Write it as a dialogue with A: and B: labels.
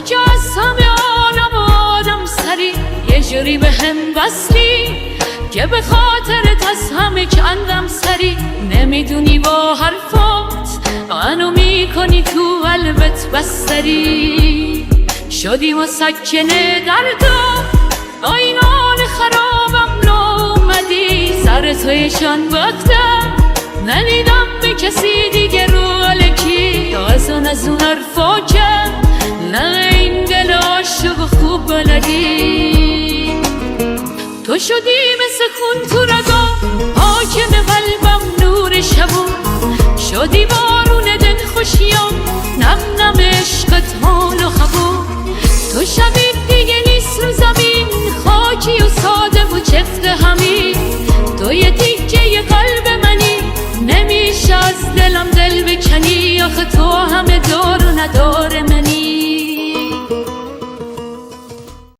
A: که از همه عالم آدم سری یه جوری به هم وصلی که به خاطرت از همه کندم سری. نمیدونی با حرفات منو میکنی تو قلبت بستری. شدی مسکنه دردم با این حال خرابم لو اومدی. سر تویشان وقتم ندیدم به کسی دیگه رو الکی. از اون حرفا که نه این دل عاشق خوب بلدی. تو شدی مثل خون تو رگا حاکم قلبم نور شبون. شدی بارون دل خوشیام نم نم عشقت حال و خبون. تو شبیه دیگه نیست رو زمین خاکی و ساده و چفت همین. تو یه تیکه یه قلب منی نمیشه از دلم دل بکنی. آخه تو همه دار و نداره